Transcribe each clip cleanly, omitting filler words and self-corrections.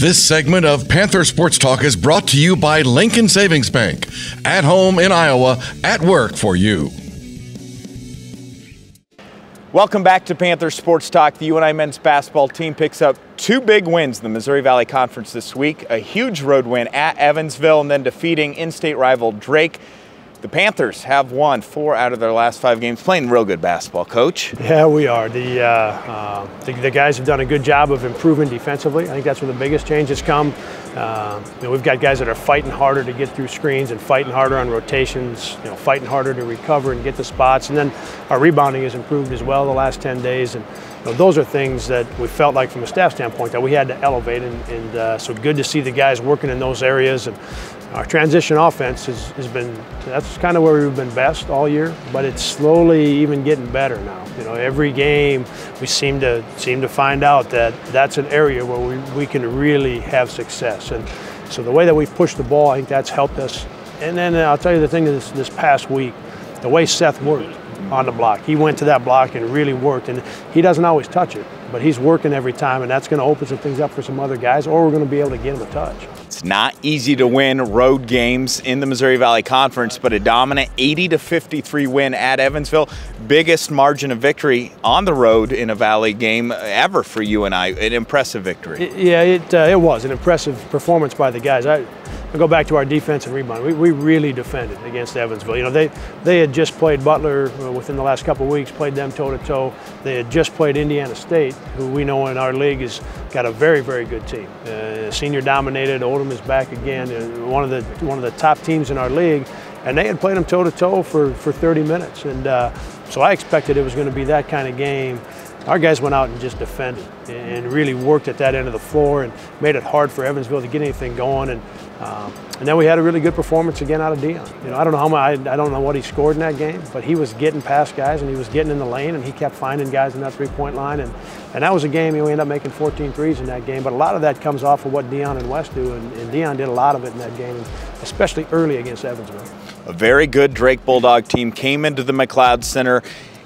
This segment of Panther Sports Talk is brought to you by Lincoln Savings Bank. At home in Iowa, at work for you. Welcome back to Panther Sports Talk. The UNI men's basketball team picks up two big wins in the Missouri Valley Conference this week. A huge road win at Evansville and then defeating in-state rival Drake. The Panthers have won 4 out of their last 5 games, playing real good basketball, Coach. Yeah, we are. The guys have done a good job of improving defensively. I think that's where the biggest change has come. We've got guys that are fighting harder to get through screens and fighting harder on rotations, fighting harder to recover and get the spots. And then our rebounding has improved as well the last 10 days. And those are things that we felt like from a staff standpoint that we had to elevate. And so good to see the guys working in those areas. And our transition offense has been, that's kind of where we've been best all year, but it's slowly even getting better now. Every game we seem to find out that that's an area where we can really have success. And so the way that we've pushed the ball, I think that's helped us. And then I'll tell you the thing this past week, the way Seth worked on the block. He went to that block and really worked, and he doesn't always touch it, but he's working every time, and that's going to open some things up for some other guys, or we're going to be able to get him a touch. It's not easy to win road games in the Missouri Valley Conference, but a dominant 80-53 win at Evansville. Biggest margin of victory on the road in a Valley game ever for UNI. An impressive victory. It was an impressive performance by the guys. I go back to our defense and rebound. We really defended against Evansville. They had just played Butler within the last couple of weeks, played them toe-to-toe. They had just played Indiana State, who we know in our league has got a very, very good team. Senior dominated. Oldham is back again. One of the top teams in our league, and they had played them toe-to-toe for 30 minutes. And so I expected it was going to be that kind of game. Our guys went out and just defended and really worked at that end of the floor and made it hard for Evansville to get anything going. And then we had a really good performance again out of Dion. I don't know how much, I don't know what he scored in that game, but he was getting past guys and he was getting in the lane and he kept finding guys in that three-point line. And that was a game, we ended up making 14 threes in that game. But a lot of that comes off of what Dion and West do, and Dion did a lot of it in that game, especially early against Evansville. A very good Drake Bulldog team came into the McLeod Center.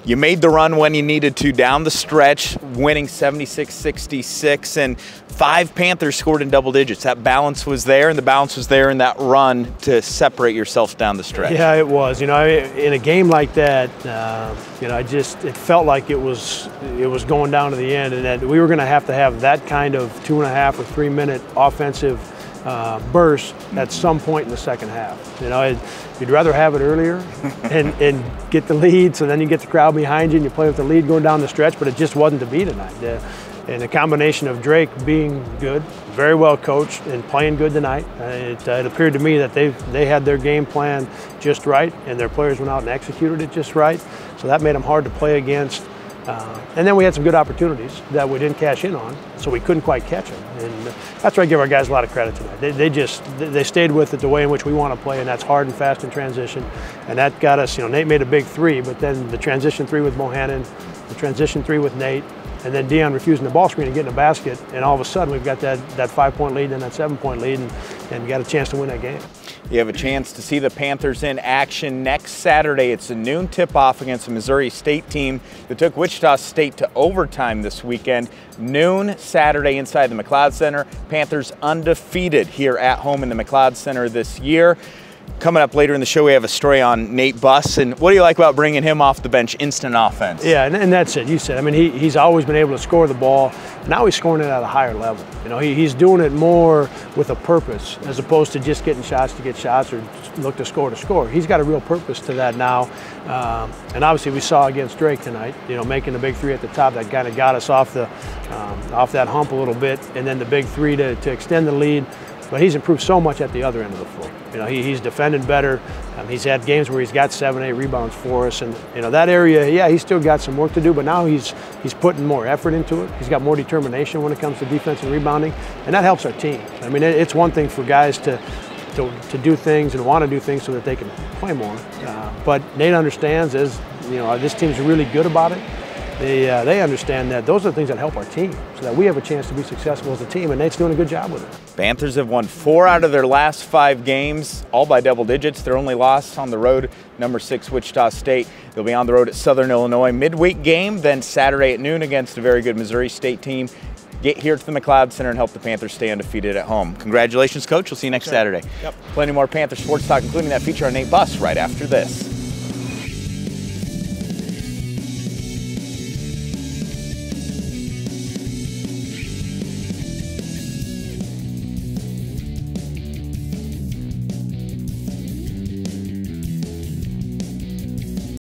You made the run when you needed to down the stretch, winning 76-66, and 5 Panthers scored in double digits. That balance was there, and the balance was there in that run to separate yourself down the stretch. Yeah, it was. In a game like that, it felt like it was going down to the end, and that we were going to have that kind of 2.5 or 3 minute offensive burst at some point in the second half. You'd rather have it earlier and get the lead, so then you get the crowd behind you and you play with the lead going down the stretch, but it just wasn't to be tonight. And a combination of Drake being good, very well coached, and playing good tonight, it appeared to me that they had their game plan just right, and their players went out and executed it just right, so that made them hard to play against. And then we had some good opportunities that we didn't cash in on, so we couldn't quite catch them. And that's where I give our guys a lot of credit tonight. They stayed with it the way in which we want to play, and that's hard and fast in transition. And that got us, Nate made a big 3, but then the transition 3 with Bohannon, the transition 3 with Nate, and then Dion refusing the ball screen and getting a basket, and all of a sudden we've got that 5-point lead and that 7-point lead, and got a chance to win that game. You have a chance to see the Panthers in action next Saturday. It's a noon tip-off against a Missouri State team that took Wichita State to overtime this weekend. Noon Saturday inside the McLeod Center. Panthers undefeated here at home in the McLeod Center this year. Coming up later in the show, we have a story on Nate Buss. And what do you like about bringing him off the bench, instant offense? Yeah, and that's it. You said, he's always been able to score the ball. Now he's scoring it at a higher level. He's doing it more with a purpose as opposed to just getting shots to get shots or look to score to score. He's got a real purpose to that now. And obviously we saw against Drake tonight, making the big 3 at the top. That kind of got us off that hump a little bit. And then the big 3 to extend the lead. But he's improved so much at the other end of the floor. He's defended better. He's had games where he's got 7-8 rebounds for us, and that area, yeah, he's still got some work to do. But now he's putting more effort into it. He's got more determination when it comes to defense and rebounding, and that helps our team. It's one thing for guys to do things and want to do things so that they can play more. But Nate understands, as this team's really good about it. They understand that those are the things that help our team so that we have a chance to be successful as a team, and Nate's doing a good job with it. Panthers have won 4 out of their last 5 games, all by double digits. Their only loss on the road, number 6 Wichita State. They'll be on the road at Southern Illinois midweek game, then Saturday at noon against a very good Missouri State team. get here to the McLeod Center and help the Panthers stay undefeated at home. Congratulations, Coach. We'll see you next Saturday. Yep. Plenty more Panther sports talk, including that feature on Nate Buss right after this.